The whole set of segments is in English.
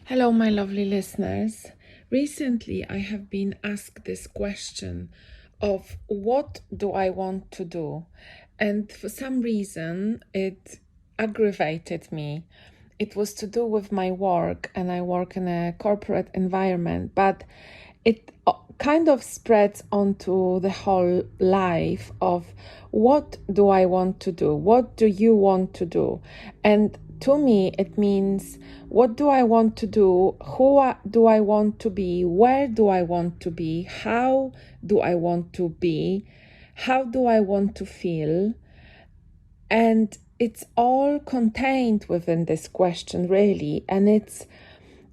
Hello, my lovely listeners. Recently, I have been asked this question of what do I want to do? And for some reason, it aggravated me. It was to do with my work, and I work in a corporate environment, but it kind of spreads onto the whole life of what do I want to do? What do you want to do? And to me, it means what do I want to do? Do I want to be? Where do I want to be? How do I want to be? How do I want to feel? And it's all contained within this question, really. And it's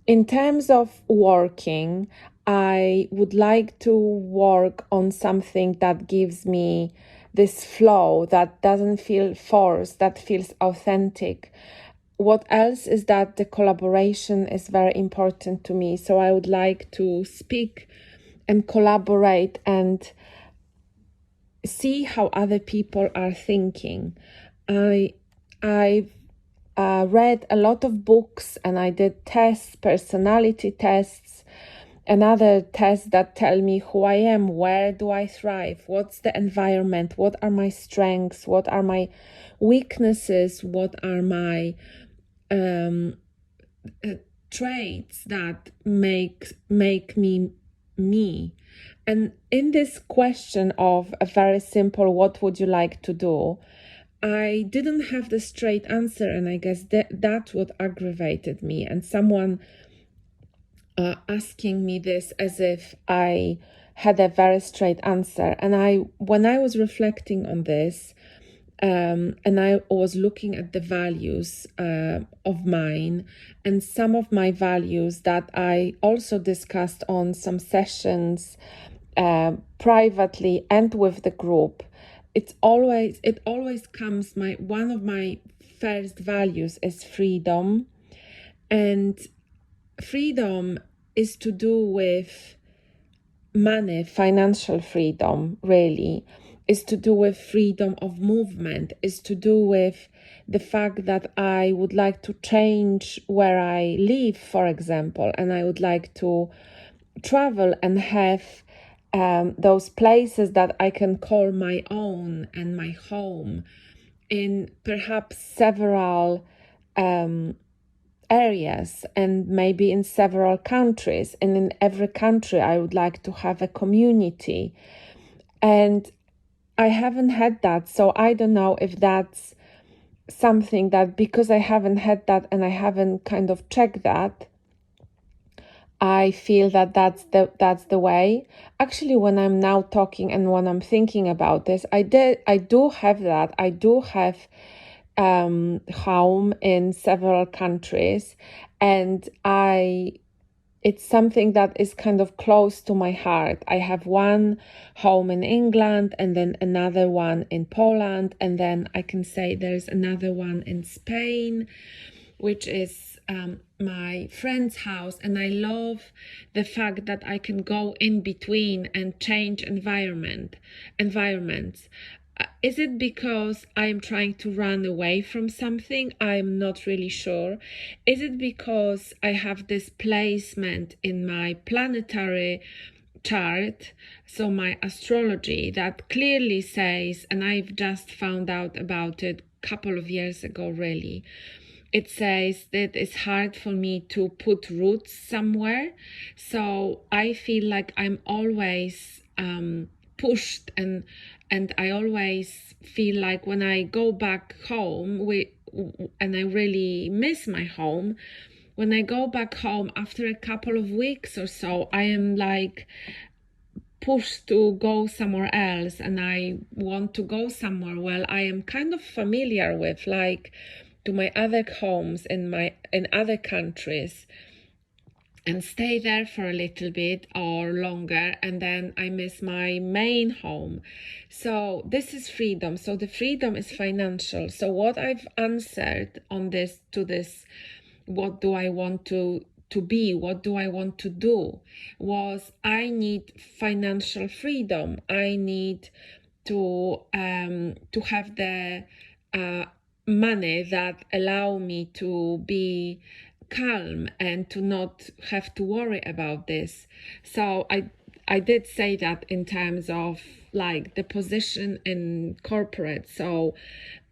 in terms of working, I would like to work on something that gives me this flow that doesn't feel forced, that feels authentic. What else is that the collaboration is very important to me. So I would like to speak and collaborate and see how other people are thinking. I've read a lot of books and I did tests, personality tests, and other tests that tell me who I am, where do I thrive, what's the environment, what are my strengths, what are my weaknesses, what are my traits that make me me. And in this question of a very simple what would you like to do, I didn't have the straight answer, and I guess that's what aggravated me. And someone asking me this as if I had a very straight answer. And when I was reflecting on this, and I was looking at the values of mine, and some of my values that I also discussed on some sessions privately and with the group. It always comes, one of my first values is freedom, and freedom is to do with money, financial freedom, really, is to do with freedom of movement, is to do with the fact that I would like to change where I live, for example, and I would like to travel and have those places that I can call my own and my home in perhaps several areas and maybe in several countries. And in every country, I would like to have a community. And I haven't had that. So I don't know if that's something that, because I haven't had that and I haven't kind of checked that, I feel that that's the way. Actually, when I'm now talking and when I'm thinking about this, I do have that. I do have home in several countries, and it's something that is kind of close to my heart. I have one home in England and then another one in Poland, and then I can say there's another one in Spain, which is my friend's house. And I love the fact that I can go in between and change environments. Is it because I'm trying to run away from something? I'm not really sure. Is it because I have this placement in my planetary chart, so my astrology, that clearly says, and I've just found out about it a couple of years ago, really. It says that it's hard for me to put roots somewhere. So I feel like I'm always pushed, and I always feel like when I go back home, and I really miss my home. When I go back home after a couple of weeks or so, I am like pushed to go somewhere else, and I want to go somewhere well I am kind of familiar with, like to my other homes in other countries, and stay there for a little bit or longer, and then I miss my main home. So this is freedom. So the freedom is financial. So what I've answered on this, to this, what do I want to be, what do I want to do, was I need financial freedom. I need to have the money that allow me to be calm and to not have to worry about this. So I did say that in terms of like the position in corporate. So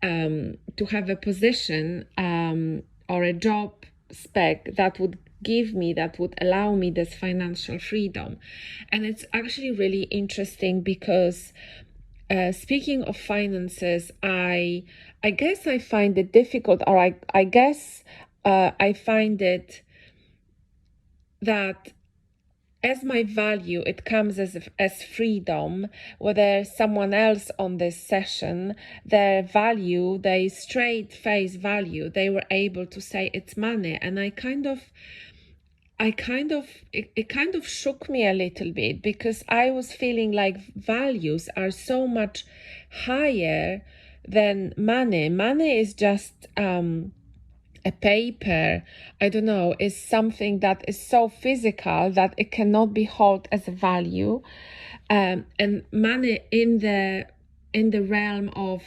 to have a position or a job spec that would allow me this financial freedom. And it's actually really interesting because speaking of finances, I guess I find it difficult, or I guess I find it that as my value, it comes as freedom. Whether someone else on this session, their value, their straight face value, they were able to say it's money. And it kind of shook me a little bit, because I was feeling like values are so much higher than money. Money is just a paper, I don't know, is something that is so physical that it cannot be held as a value. And money in the realm of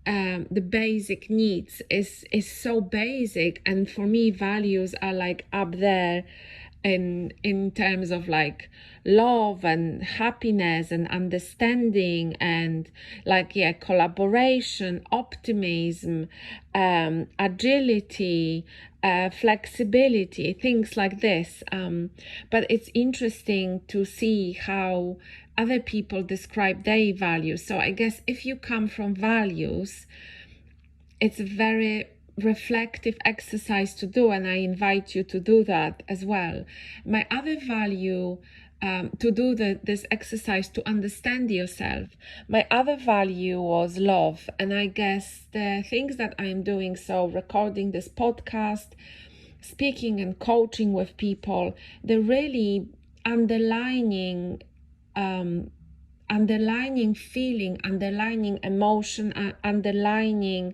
the basic needs is so basic, and for me values are like up there in terms of like love and happiness and understanding and like collaboration, optimism, agility, flexibility, things like this. But it's interesting to see how other people describe their values. So I guess if you come from values, it's a very reflective exercise to do, and I invite you to do that as well. My other value, to do this exercise to understand yourself, my other value was love. And I guess the things that I am doing, so recording this podcast, speaking and coaching with people, they're really underlining feeling, underlining emotion, underlining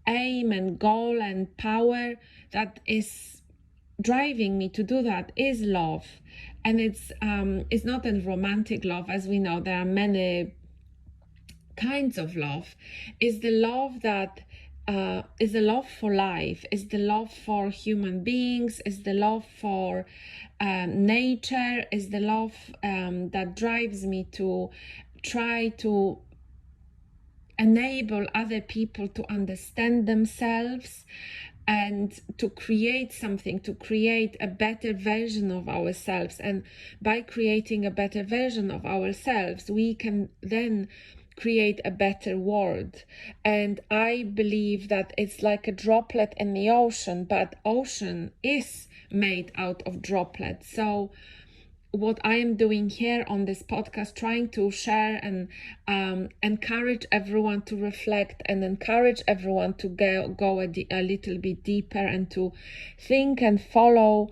aim and goal and power that is driving me to do that is love. And it's not a romantic love, as we know there are many kinds of love. Is the love that is the love for life, is the love for human beings, is the love for nature, is the love that drives me to try to enable other people to understand themselves and to create something, to create a better version of ourselves. And by creating a better version of ourselves, we can then create a better world. And I believe that it's like a droplet in the ocean, but ocean is made out of droplets. So what I am doing here on this podcast, trying to share and encourage everyone to reflect and encourage everyone to go a little bit deeper and to think and follow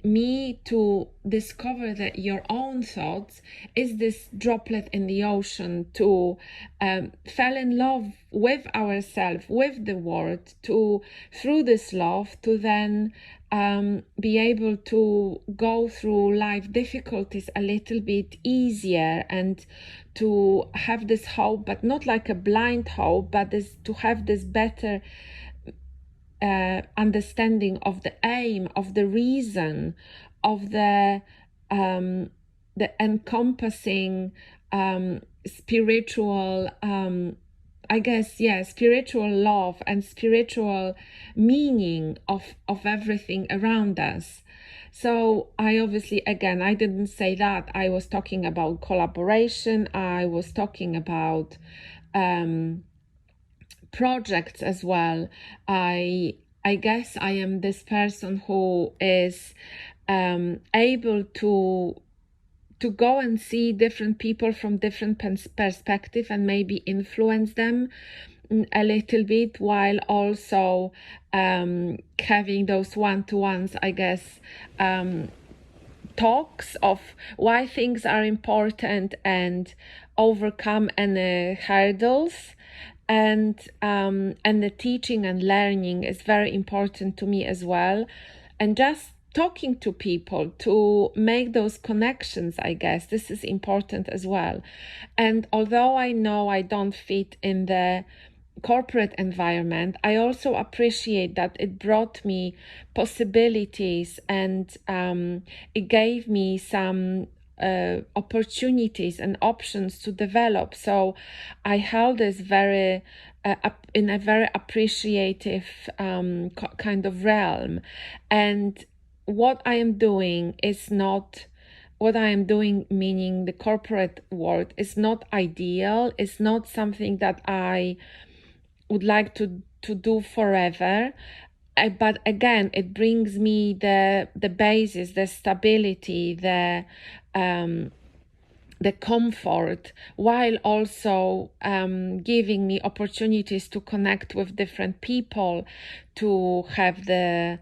me to discover that your own thoughts is this droplet in the ocean, to fall in love with ourselves, with the world, to through this love to then be able to go through life difficulties a little bit easier, and to have this hope, but not like a blind hope, but to have this better understanding of the aim, of the reason, of the encompassing spiritual spiritual love and spiritual meaning of everything around us. So I obviously, again, I didn't say that. I was talking about collaboration. I was talking about projects as well. I guess I am this person who is able to go and see different people from different perspective and maybe influence them a little bit, while also having those one-to-ones, I guess, talks of why things are important and overcome any hurdles. And the teaching and learning is very important to me as well. And just talking to people to make those connections, I guess this is important as well. And although I know I don't fit in the corporate environment, I also appreciate that it brought me possibilities, and it gave me some opportunities and options to develop. So I held this very in a very appreciative kind of realm. And what I am doing is not what I am doing, meaning the corporate world, is not ideal. It's not something that I would like to do forever. But again, it brings me the basis, the stability, the comfort, while also giving me opportunities to connect with different people, to have the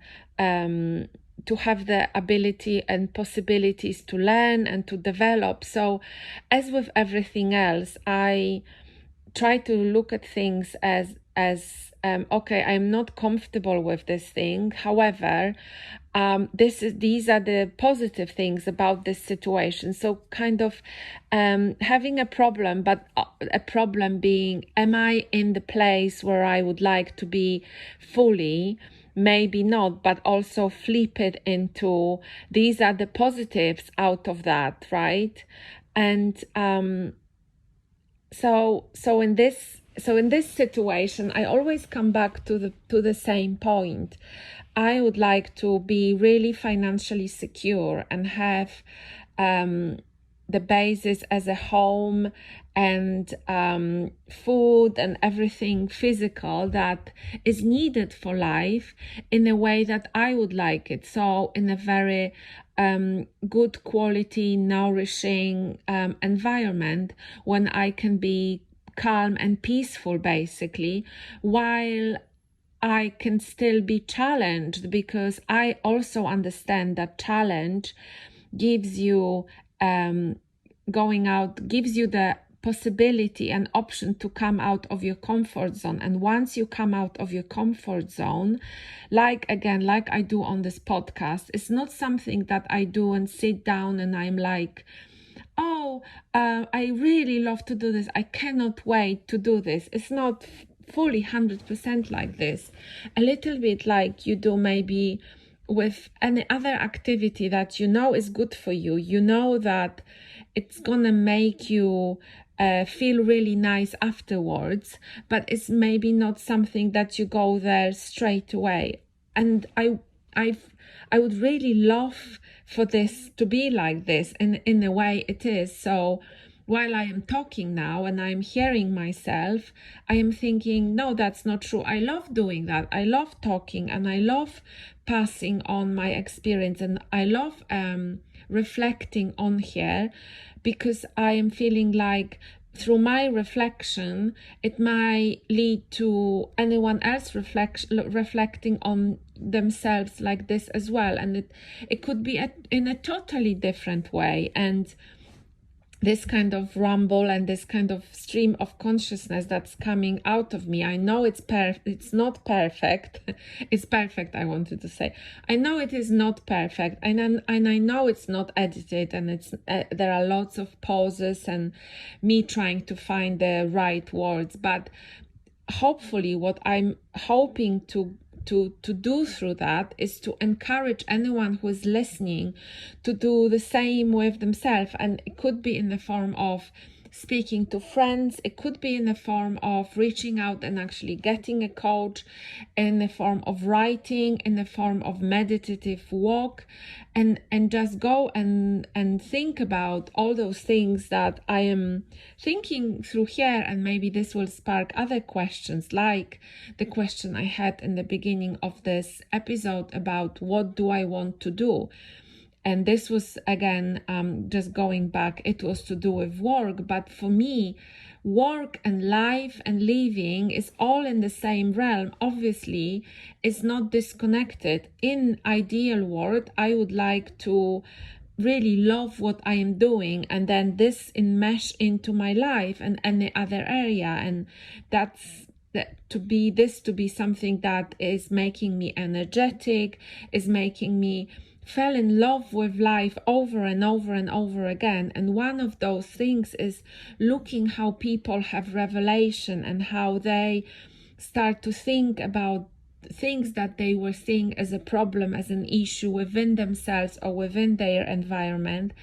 ability and possibilities to learn and to develop. So, as with everything else, I try to look at things as okay, I'm not comfortable with this thing. However, these are the positive things about this situation. So kind of having a problem, but a problem being, am I in the place where I would like to be fully? Maybe not, but also flip it into, these are the positives out of that, right? And so in this situation, I always come back to the same point. I would like to be really financially secure and have the basis as a home and food and everything physical that is needed for life in a way that I would like it. So in a very good quality, nourishing environment, when I can be calm and peaceful, basically, while I can still be challenged, because I also understand that challenge gives you gives you the possibility and option to come out of your comfort zone. And once you come out of your comfort zone, like I do on this podcast, it's not something that I do and sit down and I'm like, oh, I really love to do this, I cannot wait to do this. It's not fully 100% like this. A little bit like you do maybe with any other activity that you know is good for you. You know that it's gonna make you feel really nice afterwards, but it's maybe not something that you go there straight away. And I would really love for this to be like this, and in a way it is. So while I am talking now and I'm hearing myself, I am thinking, no, that's not true. I love doing that. I love talking and I love passing on my experience, and I love reflecting on here, because I am feeling like through my reflection, it might lead to anyone else reflecting on themselves like this as well. And it could be in a totally different way. And this kind of rumble and this kind of stream of consciousness that's coming out of me, I know it's not perfect. It's perfect, I wanted to say. I know it is not perfect, and I know it's not edited, and it's there are lots of pauses and me trying to find the right words. But hopefully what I'm hoping to do through that is to encourage anyone who is listening to do the same with themselves. And it could be in the form of speaking to friends, it could be in the form of reaching out and actually getting a coach, in the form of writing, in the form of meditative walk, and just go and think about all those things that I am thinking through here. And maybe this will spark other questions, like the question I had in the beginning of this episode about what do I want to do. And this was, again, just going back, it was to do with work. But for me, work and life and living is all in the same realm. Obviously, it's not disconnected. In ideal world, I would like to really love what I am doing, and then this enmesh into my life and any other area. And that's to be something that is making me energetic, is making me fell in love with life over and over and over again. And one of those things is looking how people have revelation and how they start to think about things that they were seeing as a problem, as an issue within themselves or within their environment,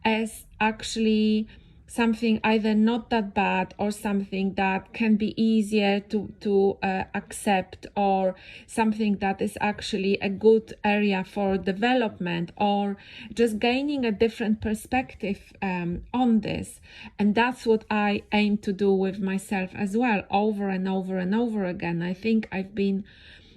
as actually something either not that bad or something that can be easier to accept, or something that is actually a good area for development, or just gaining a different perspective on this. And that's what I aim to do with myself as well, over and over and over again. I think I've been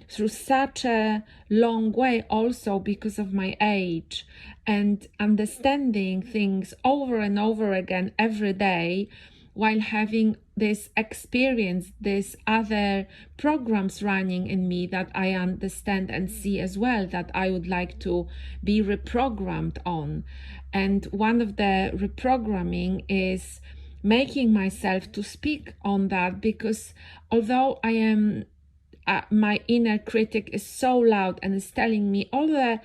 through such a long way also because of my age, and understanding things over and over again every day, while having this experience, this other programs running in me that I understand and see as well, that I would like to be reprogrammed on. And one of the reprogramming is making myself to speak on that, because although I am my inner critic is so loud and is telling me all the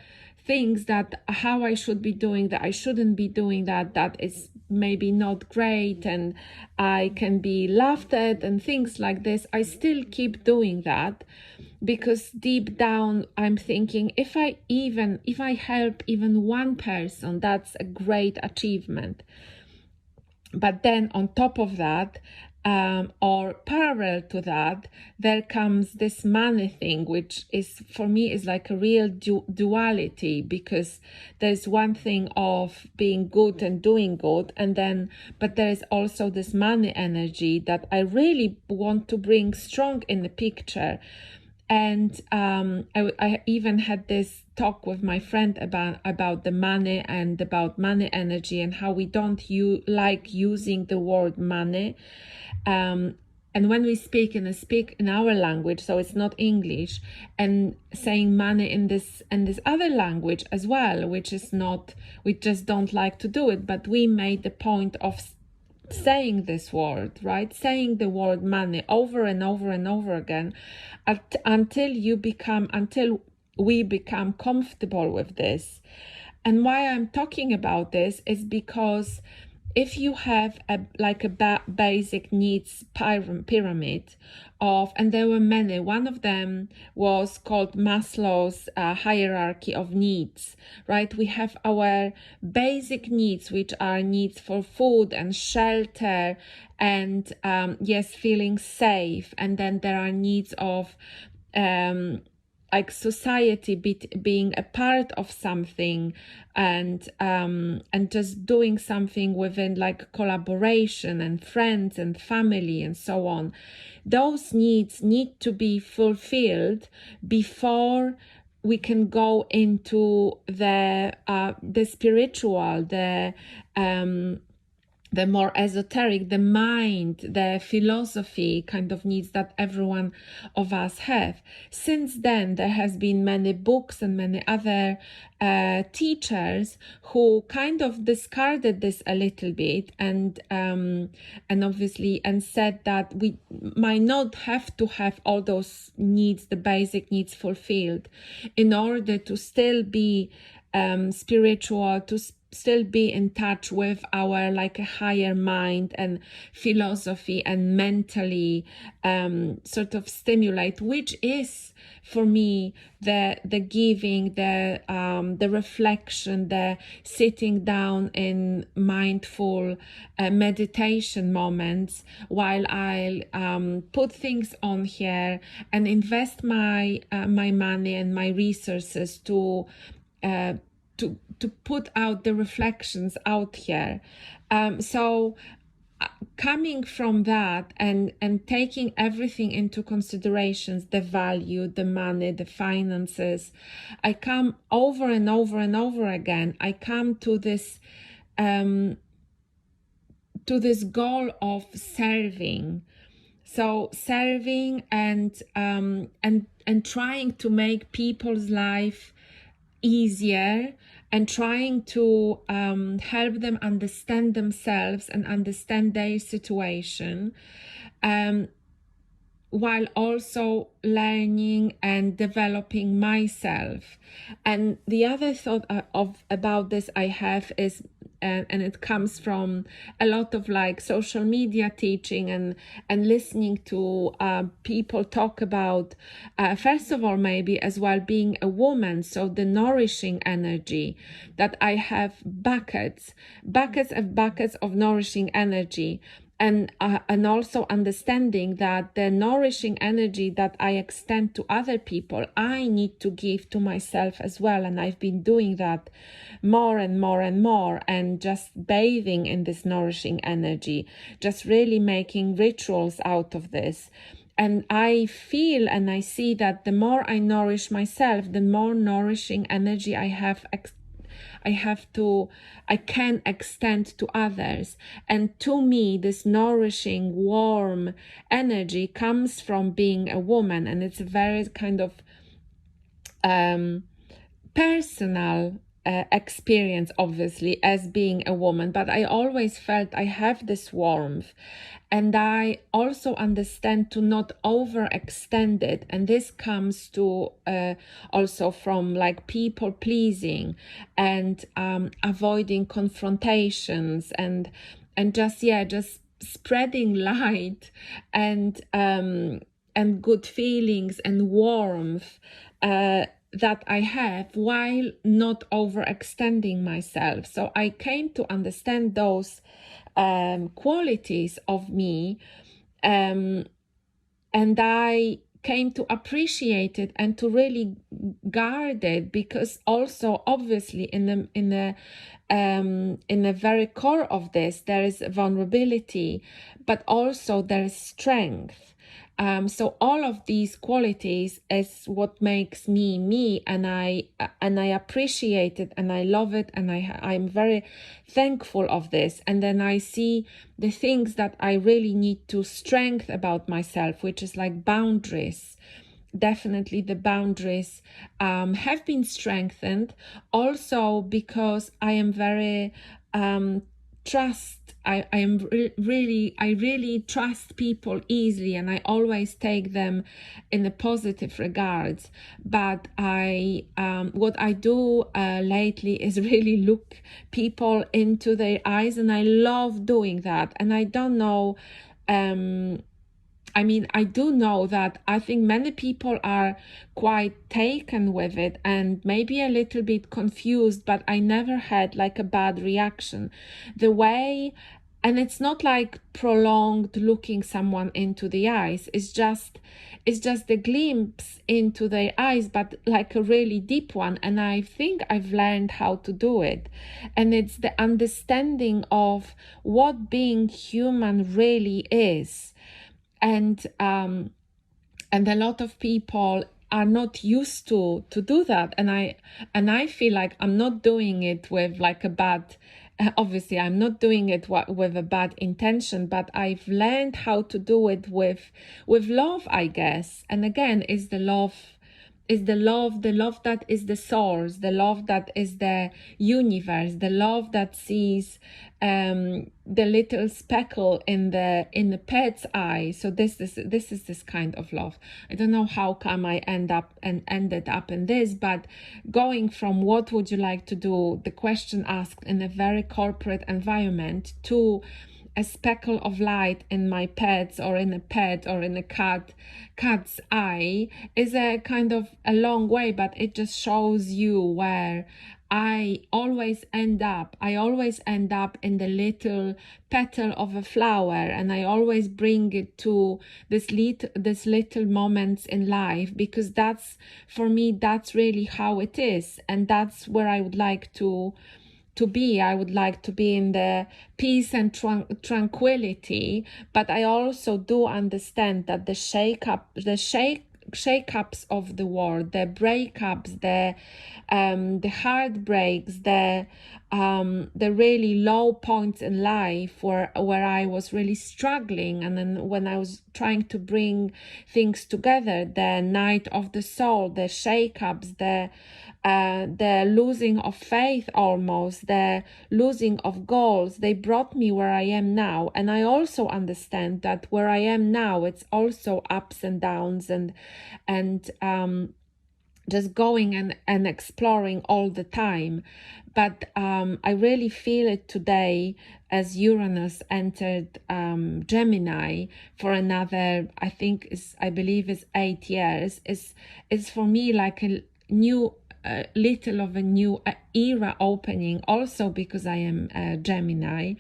things that how I should be doing, that I shouldn't be doing, that is maybe not great and I can be laughed at and things like this, I still keep doing that, because deep down I'm thinking, if I help even one person, that's a great achievement. But then on top of that, or parallel to that, there comes this money thing, which is for me is like a real duality, because there's one thing of being good and doing good, and then but there's also this money energy that I really want to bring strong in the picture. And I even had this talk with my friend about the money and about money energy, and how we don't like using the word money. And when we speak in our language, so it's not English, and saying money in this other language as well, which is not, we just don't like to do it, but we made the point of saying this word, right? Saying the word money over and over and over again, until we become comfortable with this. And why I'm talking about this is because if you have a basic needs pyramid of, and there were many, one of them was called Maslow's hierarchy of needs, right? We have our basic needs, which are needs for food and shelter and yes, feeling safe. And then there are needs of like society, being a part of something, and just doing something within, like collaboration and friends and family and so on. Those needs need to be fulfilled before we can go into the spiritual, the more esoteric, the mind, the philosophy kind of needs that everyone of us have. Since then, there has been many books and many other teachers who kind of discarded this a little bit, and obviously, and said that we might not have to have all those needs, the basic needs, fulfilled in order to still be spiritual, to still be in touch with our like a higher mind and philosophy, and mentally sort of stimulate, which is for me the giving, the reflection, the sitting down in mindful meditation moments, while I'll put things on here and invest my money and my resources to put out the reflections out here. So coming from that and taking everything into considerations, the value, the money, the finances, I come over and over and over again, I come to this goal of serving. So serving and trying to make people's life easier, and trying to help them understand themselves and understand their situation, while also learning and developing myself. And the other thought of about this I have is, and it comes from a lot of like social media teaching and listening to people talk about, first of all, maybe as well being a woman, so the nourishing energy, that I have buckets of nourishing energy, and also understanding that the nourishing energy that I extend to other people, I need to give to myself as well. And I've been doing that more and more and more, and just bathing in this nourishing energy, just really making rituals out of this. And I feel and I see that the more I nourish myself, the more nourishing energy I can extend to others. And to me, this nourishing, warm energy comes from being a woman. And it's a very kind of personal experience, obviously, as being a woman. But I always felt I have this warmth. And I also understand to not overextend it. And this comes to also from like people pleasing and avoiding confrontations and just spreading light and good feelings and warmth that I have, while not overextending myself. So I came to understand those qualities of me, and I came to appreciate it and to really guard it, because also obviously in the very core of this there is vulnerability, but also there is strength. So all of these qualities is what makes me me, and I appreciate it and I love it, and I'm very thankful of this. And then I see the things that I really need to strengthen about myself, which is like boundaries. Definitely the boundaries have been strengthened also because I am very I really trust people easily, and I always take them in a positive regards. But I what I do lately is really look people into their eyes, and I love doing that. And I don't know, I do know that I think many people are quite taken with it and maybe a little bit confused, but I never had like a bad reaction. The way, and it's not like prolonged looking someone into the eyes, it's just a glimpse into their eyes, but like a really deep one. And I think I've learned how to do it. And it's the understanding of what being human really is. And a lot of people are not used to do that, and I feel like I'm not doing it with like a bad, obviously I'm not doing it with a bad intention, but I've learned how to do it with love, I guess. And again, is the love that is the source, the love that is the universe, the love that sees the little speckle in the pet's eye. So this is this kind of love. I don't know how come I ended up in this, but going from what would you like to do, the question asked in a very corporate environment, to a speckle of light in my pet's, or in a pet, or in a cat's eye, is a kind of a long way, but it just shows you where I always end up in the little petal of a flower, and I always bring it to this little moments in life, because that's, for me, that's really how it is, and that's where I would like to be. I would like to be in the peace and tranquility, but I also do understand that the shake-ups of the world, the breakups, the heartbreaks, the really low points in life where I was really struggling, and then when I was trying to bring things together, the night of the soul, the shake-ups, the the losing of faith, almost the losing of goals, they brought me where I am now. And I also understand that where I am now, it's also ups and downs, and just going and exploring all the time. But I really feel it today as Uranus entered Gemini for another, I believe is 8 years. Is for me like a new, little of a new era opening, also because I am Gemini.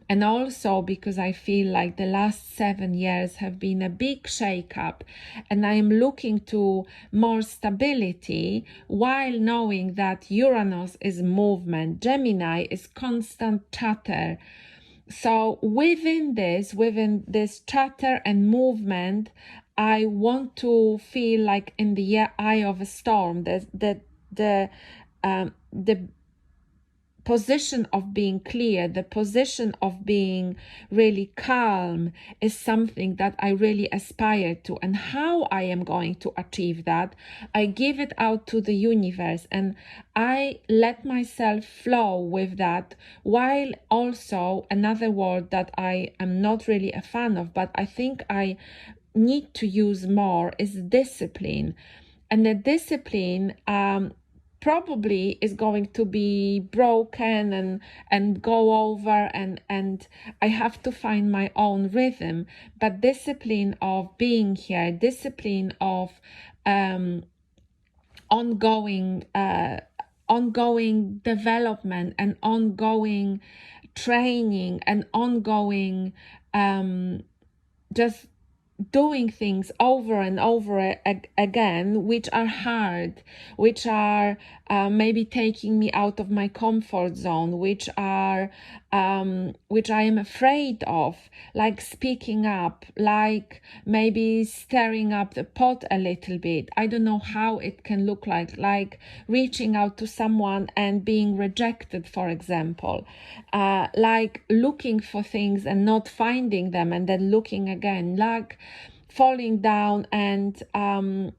And also because I feel like the last 7 years have been a big shake-up, and I am looking to more stability, while knowing that Uranus is movement, Gemini is constant chatter. So within this chatter and movement, I want to feel like in the eye of a storm. The position of being clear, the position of being really calm is something that I really aspire to. And how I am going to achieve that, I give it out to the universe and I let myself flow with that, while also another word that I am not really a fan of, but I think I need to use more, is discipline. And the discipline probably is going to be broken and go over, and I have to find my own rhythm. But discipline of being here, discipline of ongoing development and ongoing training and ongoing just doing things over and over again, which are hard, which are maybe taking me out of my comfort zone, which I am afraid of, like speaking up, like maybe stirring up the pot a little bit. I don't know how it can look like reaching out to someone and being rejected, for example, like looking for things and not finding them, and then looking again, like falling down and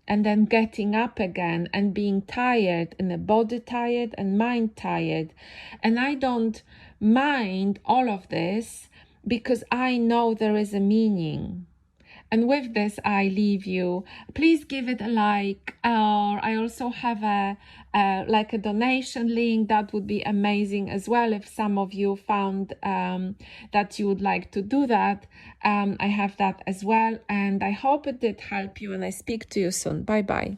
then getting up again and being tired, and the body tired and mind tired. And I don't mind all of this because I know there is a meaning. And with this, I leave you. Please give it a like, or I also have a donation link. That would be amazing as well if some of you found that you would like to do that. I have that as well, and I hope it did help you, and I speak to you soon. Bye bye.